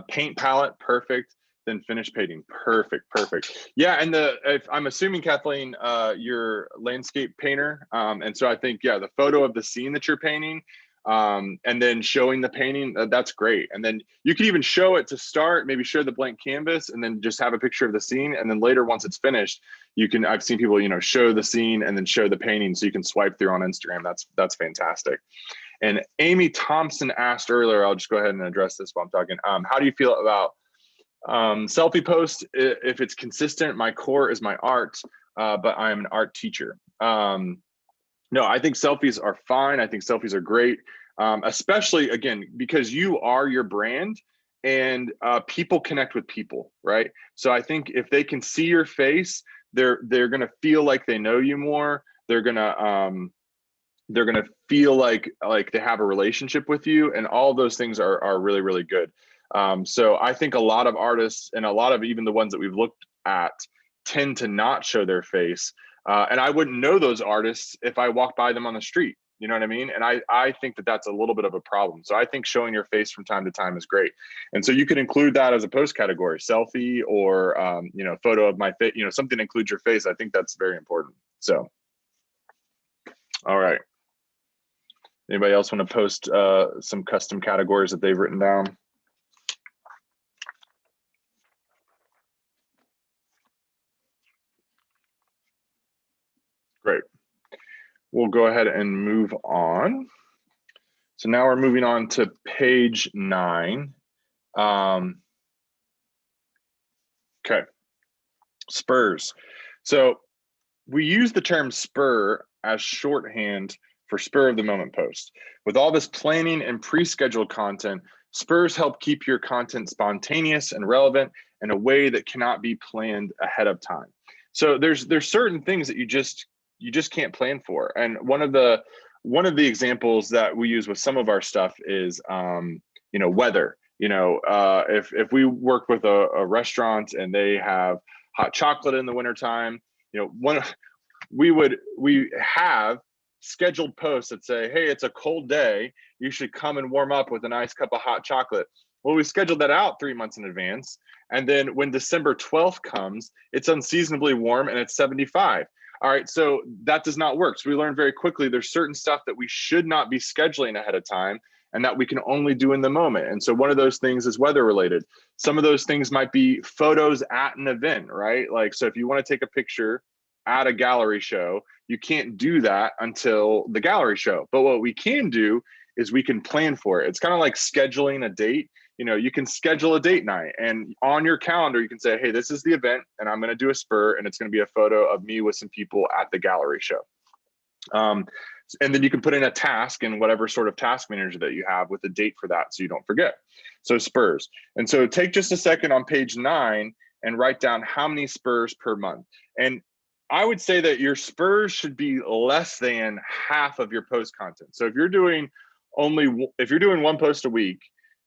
Speaker 3: paint palette, perfect. Then finish painting, perfect. Yeah, and if I'm assuming Kathleen, you're a landscape painter, and so I think the photo of the scene that you're painting, And then showing the painting, that's great. And then you can even show it to start, maybe show the blank canvas and then just have a picture of the scene. And then later, once it's finished, I've seen people, show the scene and then show the painting so you can swipe through on Instagram. That's fantastic. And Amy Thompson asked earlier, I'll just go ahead and address this while I'm talking. How do you feel about selfie posts? If it's consistent, my core is my art, but I am an art teacher. No, I think selfies are fine. I think selfies are great, especially, again, because you are your brand and people connect with people, right? So I think if they can see your face, they're going to feel like they know you more. They're going to feel like they have a relationship with you, and all those things are really, really good. So I think a lot of artists, and a lot of even the ones that we've looked at, tend to not show their face. And I wouldn't know those artists if I walked by them on the street. You know what I mean? And I think that that's a little bit of a problem. So I think showing your face from time to time is great. And so you could include that as a post category, selfie or, photo of my face, something that includes your face. I think that's very important. So, all right. Anybody else want to post some custom categories that they've written down? Great. We'll go ahead and move on. So now we're moving on to page 9. Okay, spurs. So we use the term spur as shorthand for spur of the moment post. With all this planning and pre-scheduled content, spurs help keep your content spontaneous and relevant in a way that cannot be planned ahead of time. So there's certain things that you just can't plan for. And one of the examples that we use with some of our stuff is weather. If we work with a restaurant and they have hot chocolate in the wintertime, we have scheduled posts that say, hey, it's a cold day, you should come and warm up with a nice cup of hot chocolate. Well, we scheduled that out 3 months in advance. And then when December 12th comes, it's unseasonably warm and it's 75. All right, so that does not work. So we learned very quickly there's certain stuff that we should not be scheduling ahead of time and that we can only do in the moment. And so one of those things is weather related. Some of those things might be photos at an event, right? Like, so if you want to take a picture at a gallery show, you can't do that until the gallery show. But what we can do is we can plan for it. It's kind of like scheduling a date. You can schedule a date night, and on your calendar, you can say, hey, this is the event and I'm going to do a spur, and it's going to be a photo of me with some people at the gallery show. And then you can put in a task in whatever sort of task manager that you have with a date for that, so you don't forget. So spurs. And so take just a second on page 9 and write down how many spurs per month. And I would say that your spurs should be less than half of your post content. So if you're doing one post a week,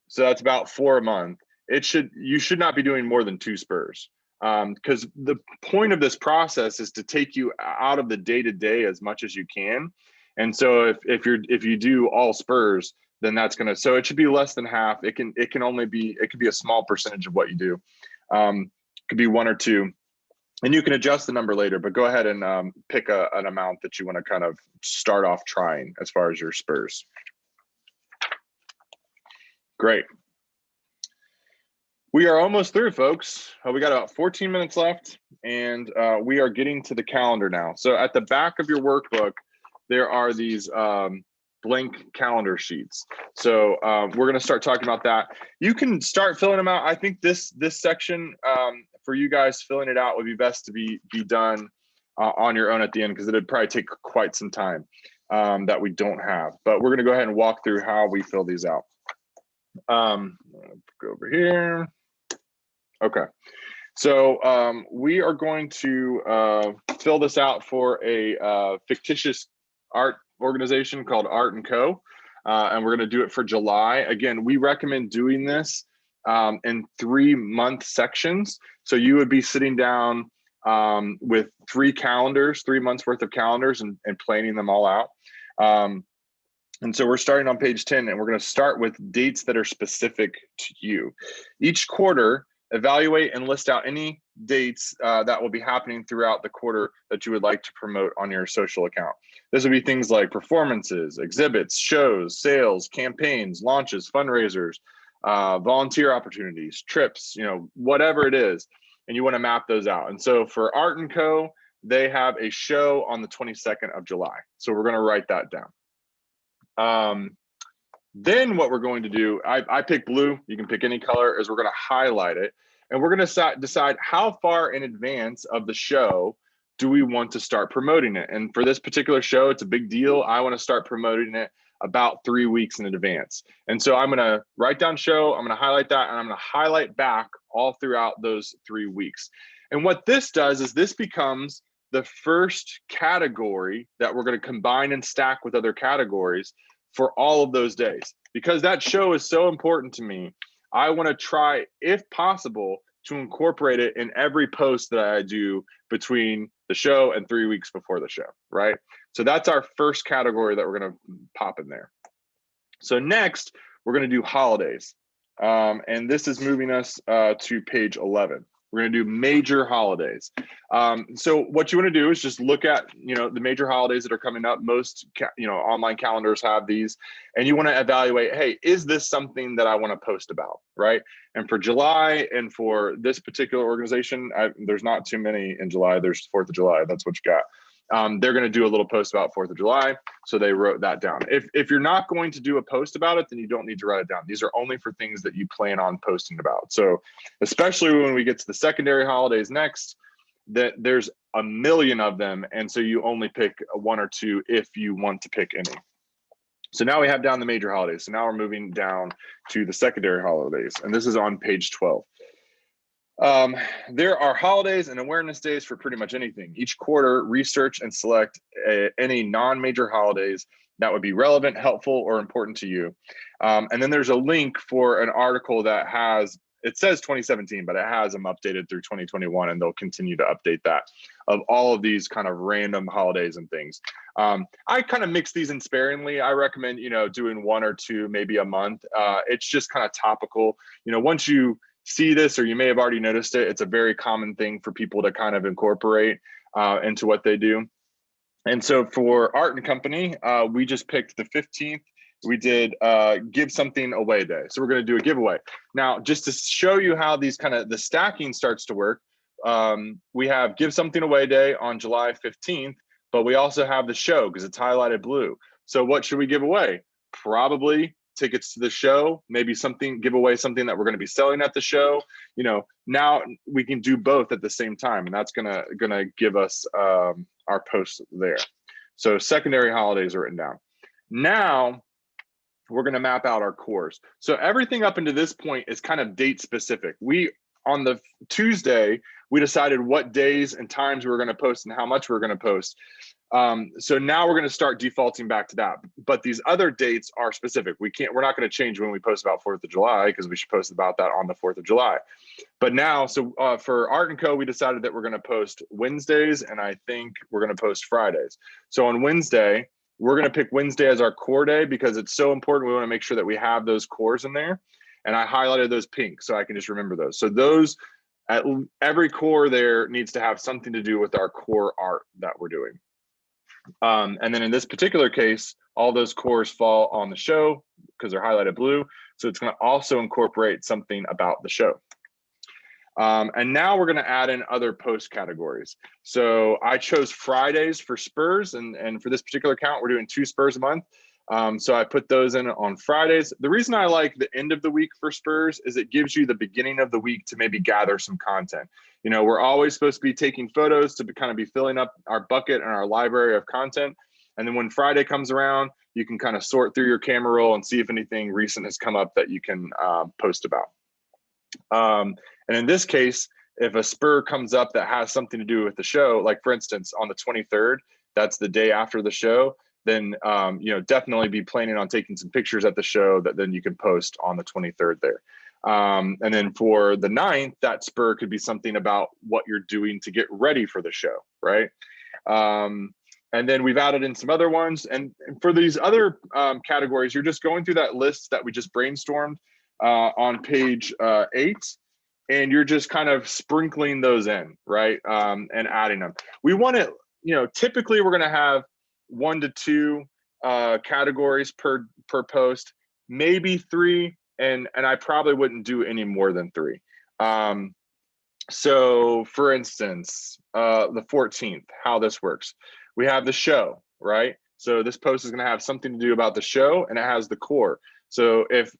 Speaker 3: so that's about 4 a month, you should not be doing more than 2 spurs. Because the point of this process is to take you out of the day-to-day as much as you can. And so if you do all spurs, then that's gonna, so it should be less than half. It could be a small percentage of what you do. Could be 1 or 2. And you can adjust the number later, but go ahead and pick an amount that you want to kind of start off trying as far as your spurs. Great. We are almost through, folks. We got about 14 minutes left, and we are getting to the calendar now. So at the back of your workbook, there are these blank calendar sheets. So we're going to start talking about that. You can start filling them out. I think this section for you guys filling it out would be best to be done on your own at the end, because it'd probably take quite some time that we don't have. But we're going to go ahead and walk through how we fill these out. Go over here. Okay. So we are going to fill this out for a fictitious art organization called Art & Co. And we're going to do it for July. Again, we recommend doing this in 3-month sections. So you would be sitting down with 3 months worth of calendars and planning them all out. And so we're starting on page 10, and we're going to start with dates that are specific to you. Each quarter, Evaluate and list out any dates that will be happening throughout the quarter that you would like to promote on your social account. This would be things like performances, exhibits, shows, sales, campaigns, launches, fundraisers, volunteer opportunities, trips, whatever it is. And you want to map those out. And so for Art & Co., they have a show on the 22nd of July. So we're going to write that down. Then what we're going to do, I pick blue, you can pick any color, is we're going to highlight it. And we're going to decide how far in advance of the show do we want to start promoting it. And for this particular show, it's a big deal. I want to start promoting it about 3 weeks in advance. And so I'm going to write down show, I'm going to highlight that, and I'm going to highlight back all throughout those 3 weeks. And what this does is this becomes the first category that we're going to combine and stack with other categories for all of those days. Because that show is so important to me, I want to try, if possible, to incorporate it in every post that I do between the show and 3 weeks before the show, right? So that's our first category that we're going to pop in there. So next, we're going to do holidays. And this is moving us to page 11. We're going to do major holidays. So what you want to do is just look at, the major holidays that are coming up. Most, online calendars have these, and you want to evaluate, hey, is this something that I want to post about, right? And for July and for this particular organization, there's not too many in July. There's 4th of July. That's what you got. They're going to do a little post about 4th of July. So they wrote that down. If you're not going to do a post about it, then you don't need to write it down. These are only for things that you plan on posting about. So especially when we get to the secondary holidays next, that there's a million of them. And so you only pick 1 or 2 if you want to pick any. So now we have down the major holidays. So now we're moving down to the secondary holidays. And this is on page 12. There are holidays and awareness days for pretty much anything. Each quarter, research and select any non-major holidays that would be relevant, helpful, or important to you. And then there's a link for an article that it says 2017, but it has them updated through 2021, and they'll continue to update that, of all of these kind of random holidays and things. I kind of mix these in sparingly. I recommend, doing 1 or 2, maybe a month. It's just kind of topical. Once you see this, or you may have already noticed it, it's a very common thing for people to kind of incorporate into what they do. And so for Art & Company, we just picked the 15th. We did give something away day. So we're going to do a giveaway. Now, just to show you how these the stacking starts to work, we have give something away day on July 15th, but we also have the show because it's highlighted blue. So what should we give away? Probably tickets to the show, maybe give away something that we're going to be selling at the show. Now we can do both at the same time, and that's gonna give us our post there. So secondary holidays are written down. Now we're going to map out our cores. So everything up into this point is kind of date specific. On the Tuesday, we decided what days and times we were going to post and how much we were going to post. So now we're going to start defaulting back to that. But these other dates are specific. We're not going to change when we post about 4th of July, because we should post about that on the 4th of July. But now, for Art & Co., we decided that we're going to post Wednesdays, and I think we're going to post Fridays. So on Wednesday, we're going to pick Wednesday as our core day because it's so important. We want to make sure that we have those cores in there. And I highlighted those pink so I can just remember those. So every core there needs to have something to do with our core art that we're doing. And then in this particular case, all those cores fall on the show because they're highlighted blue. So it's going to also incorporate something about the show. And now we're going to add in other post categories. So I chose Fridays for Spurs, and for this particular account, we're doing 2 Spurs a month. So I put those in on Fridays. The reason I like the end of the week for Spurs is it gives you the beginning of the week to maybe gather some content. We're always supposed to be taking photos to kind of be filling up our bucket and our library of content. And then when Friday comes around, you can kind of sort through your camera roll and see if anything recent has come up that you can post about. And in this case, if a spur comes up that has something to do with the show, like for instance, on the 23rd, that's the day after the show, then definitely be planning on taking some pictures at the show that then you can post on the 23rd there. And then for the 9th, that spur could be something about what you're doing to get ready for the show, right? And then we've added in some other ones. And for these other categories, you're just going through that list that we just brainstormed on page 8. and you're just kind of sprinkling those in, right? And adding them. We want to, typically we're going to have 1 to 2 categories per post, maybe 3, and I probably wouldn't do any more than 3. So for instance, the 14th, how this works, we have the show, right? So this post is going to have something to do about the show, and it has the core. So if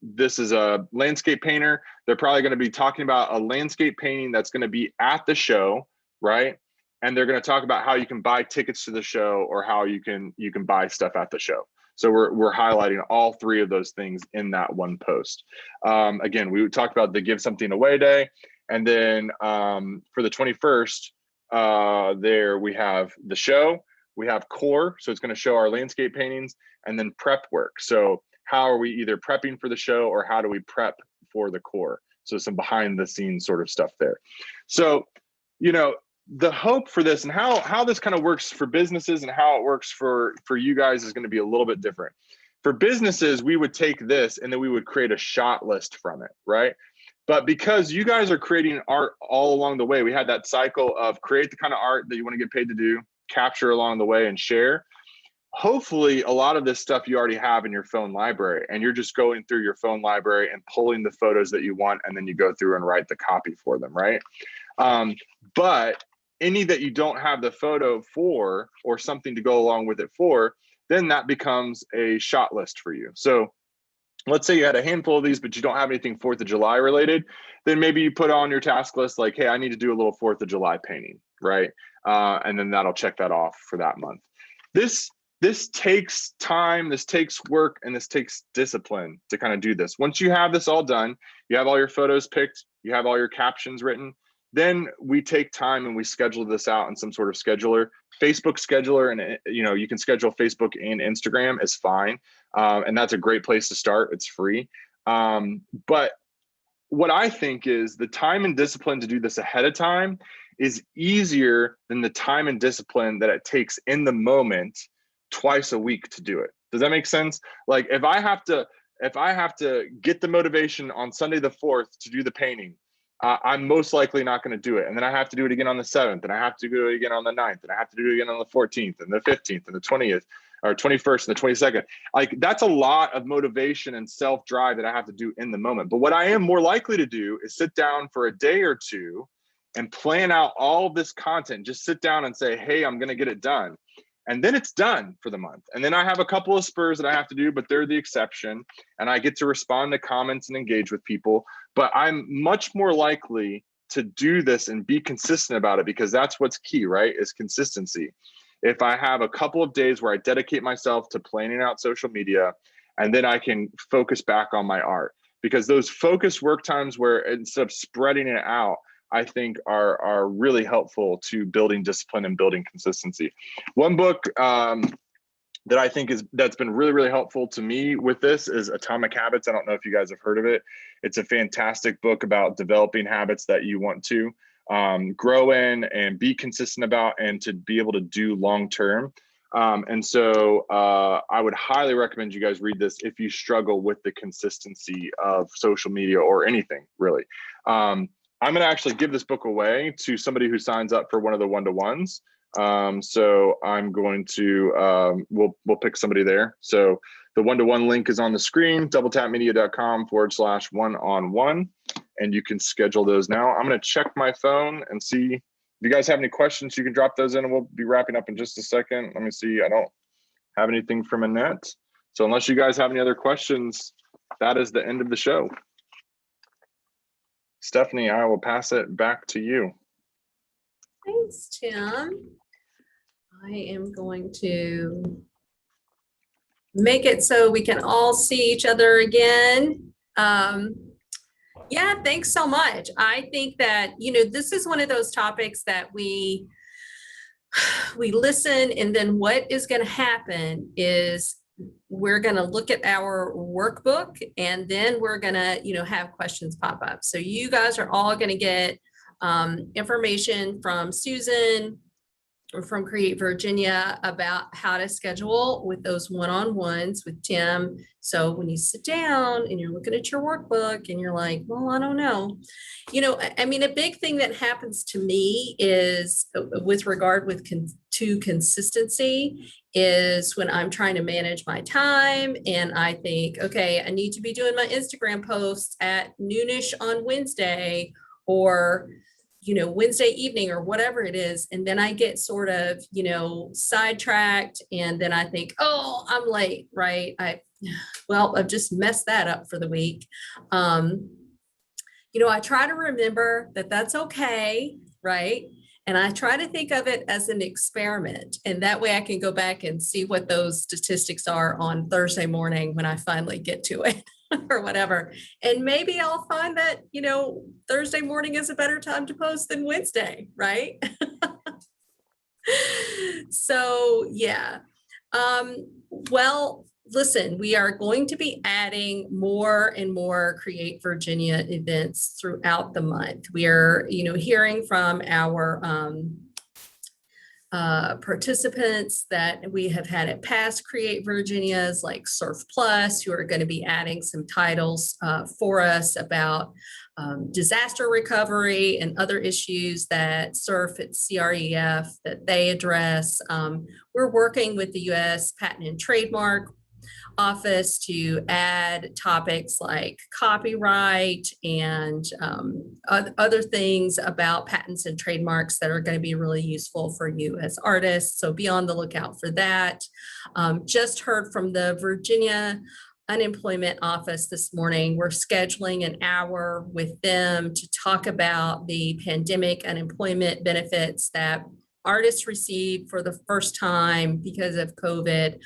Speaker 3: this is a landscape painter, they're probably going to be talking about a landscape painting that's going to be at the show, right? And they're going to talk about how you can buy tickets to the show, or how you can buy stuff at the show. So we're highlighting all 3 of those things in that one post. Again, we talked about the Give Something Away Day. And then for the 21st, there we have the show, we have core. So it's going to show our landscape paintings, and then prep work. So how are we either prepping for the show, or how do we prep for the core? So some behind the scenes sort of stuff there. So, the hope for this, and how this kind of works for businesses and how it works for you guys, is going to be a little bit different. For businesses, we would take this and then we would create a shot list from it, right? But because you guys are creating art all along the way, we had that cycle of create the kind of art that you want to get paid to do, capture along the way, and share. Hopefully a lot of this stuff you already have in your phone library, and you're just going through your phone library and pulling the photos that you want, and then you go through and write the copy for them, right? But any that you don't have the photo for, or something to go along with it for, then that becomes a shot list for you. So let's say you had a handful of these, but you don't have anything 4th of July related, then maybe you put on your task list like, hey, I need to do a little 4th of July painting, right? And then that'll check that off for that month. This takes time, this takes work, and this takes discipline to kind of do this. Once you have this all done, you have all your photos picked, you have all your captions written, then we take time and we schedule this out in some sort of scheduler. Facebook scheduler, and you can schedule Facebook and Instagram is fine. And that's a great place to start. It's free. But what I think is the time and discipline to do this ahead of time is easier than the time and discipline that it takes in the moment twice a week to do it. Does that make sense? Like if I have to get the motivation on Sunday the 4th to do the painting, I'm most likely not going to do it. And then I have to do it again on the 7th, and I have to do it again on the 9th, and I have to do it again on the 14th and the 15th and the 20th or 21st and the 22nd. Like that's a lot of motivation and self-drive that I have to do in the moment. But what I am more likely to do is sit down for a day or two and plan out all this content. Just sit down and say, hey, I'm going to get it done. And then it's done for the month. And then I have a couple of spurs that I have to do, but they're the exception. And I get to respond to comments and engage with people. But I'm much more likely to do this and be consistent about it, because that's what's key, right? Is consistency. If I have a couple of days where I dedicate myself to planning out social media, and then I can focus back on my art, because those focused work times where instead of spreading it out, I think are really helpful to building discipline and building consistency. One book that I think that's been really, really helpful to me with this is Atomic Habits. I don't know if you guys have heard of it. It's a fantastic book about developing habits that you want to grow in and be consistent about, and to be able to do long term. And so I would highly recommend you guys read this if you struggle with the consistency of social media or anything really. I'm going to actually give this book away to somebody who signs up for one of the one-to-ones. So I'm going to, we'll pick somebody there. So the one-to-one link is on the screen, doubletapmedia.com/one-on-one, and you can schedule those now. I'm going to check my phone and see if you guys have any questions. You can drop those in and we'll be wrapping up in just a second. Let me see. I don't have anything from Annette. So unless you guys have any other questions, that is the end of the show. Stephanie, I will pass it back to you.
Speaker 1: Thanks, Tim. I am going to make it so we can all see each other again. Yeah, thanks so much. I think that, this is one of those topics that we listen, and then what is going to happen is we're going to look at our workbook, and then we're going to, have questions pop up. So you guys are all going to get information from Susan, from Create Virginia about how to schedule with those one-on-ones with Tim. So when you sit down and you're looking at your workbook and you're like, well, I don't know, I mean, a big thing that happens to me is with regard to consistency is when I'm trying to manage my time and I think, okay, I need to be doing my Instagram posts at noonish on Wednesday or Wednesday evening or whatever it is. And then I get sort of, sidetracked. And then I think, oh, I'm late, right? I've just messed that up for the week. I try to remember that that's okay, right? And I try to think of it as an experiment. And that way I can go back and see what those statistics are on Thursday morning when I finally get to it. Or whatever. And maybe I'll find that, Thursday morning is a better time to post than Wednesday, right? So, yeah. Well, listen, we are going to be adding more and more Create Virginia events throughout the month. We are, hearing from our participants that we have had at past Create Virginias like Surf Plus, who are going to be adding some titles for us about disaster recovery and other issues that Surf at CREF that they address. We're working with the U.S. Patent and Trademark Office to add topics like copyright and other things about patents and trademarks that are going to be really useful for you as artists. So be on the lookout for that. Just heard from the Virginia Unemployment Office this morning. We're scheduling an hour with them to talk about the pandemic unemployment benefits that artists received for the first time because of COVID.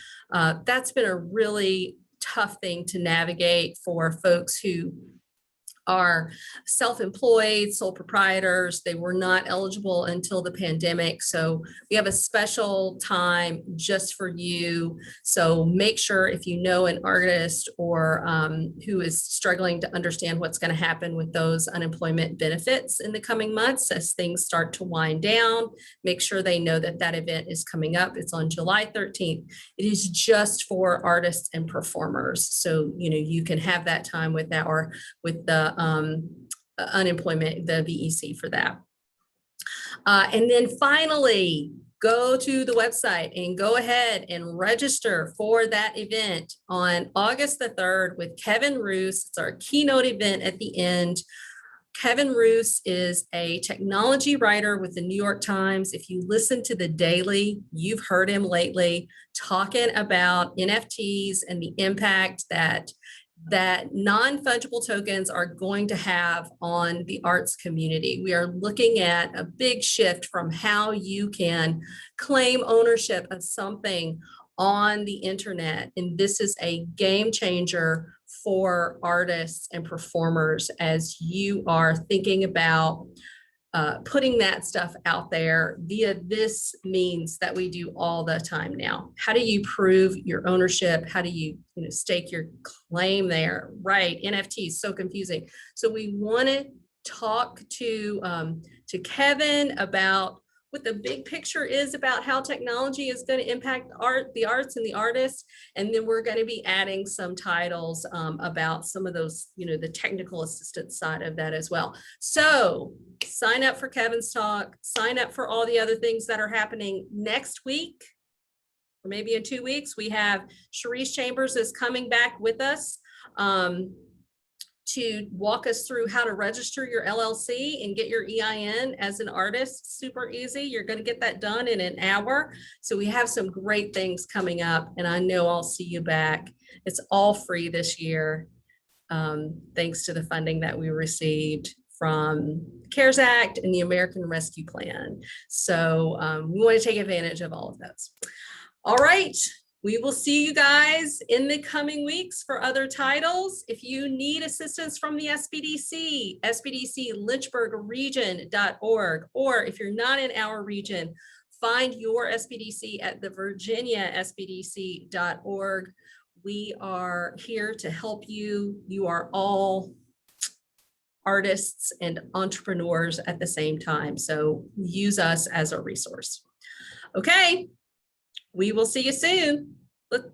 Speaker 1: That's been a really tough thing to navigate for folks who are self-employed, sole proprietors. They were not eligible until the pandemic. So we have a special time just for you. So make sure if you know an artist or who is struggling to understand what's going to happen with those unemployment benefits in the coming months as things start to wind down, make sure they know that that event is coming up. It's on July 13th. It is just for artists and performers. So, you can have that time with the unemployment, the VEC for that. And then finally, go to the website and go ahead and register for that event on August the 3rd with Kevin Roos. It's our keynote event at the end. Kevin Roos is a technology writer with the New York Times. If you listen to the Daily, you've heard him lately talking about NFTs and the impact that non-fungible tokens are going to have on the arts community. We are looking at a big shift from how you can claim ownership of something on the internet. And this is a game changer for artists and performers as you are thinking about putting that stuff out there via this means that we do all the time now. How do you prove your ownership? How do you, stake your claim there? Right, NFTs, so confusing. So we want to talk to Kevin about what the big picture is about how technology is going to impact the arts and the artists. And then we're going to be adding some titles about some of those, the technical assistance side of that as well. So sign up for Kevin's talk, sign up for all the other things that are happening next week, or maybe in 2 weeks. We have Sharice Chambers is coming back with us to walk us through how to register your LLC and get your EIN as an artist. Super easy. You're going to get that done in an hour. So we have some great things coming up, and I know I'll see you back. It's all free this year, thanks to the funding that we received from CARES Act and the American Rescue Plan. So we want to take advantage of all of those. All right. We will see you guys in the coming weeks for other titles. If you need assistance from the SBDC, SBDCLynchburgregion.org, or if you're not in our region, find your SBDC at the virginiasbdc.org. We are here to help you. You are all artists and entrepreneurs at the same time. So use us as a resource. Okay, we will see you soon. Look.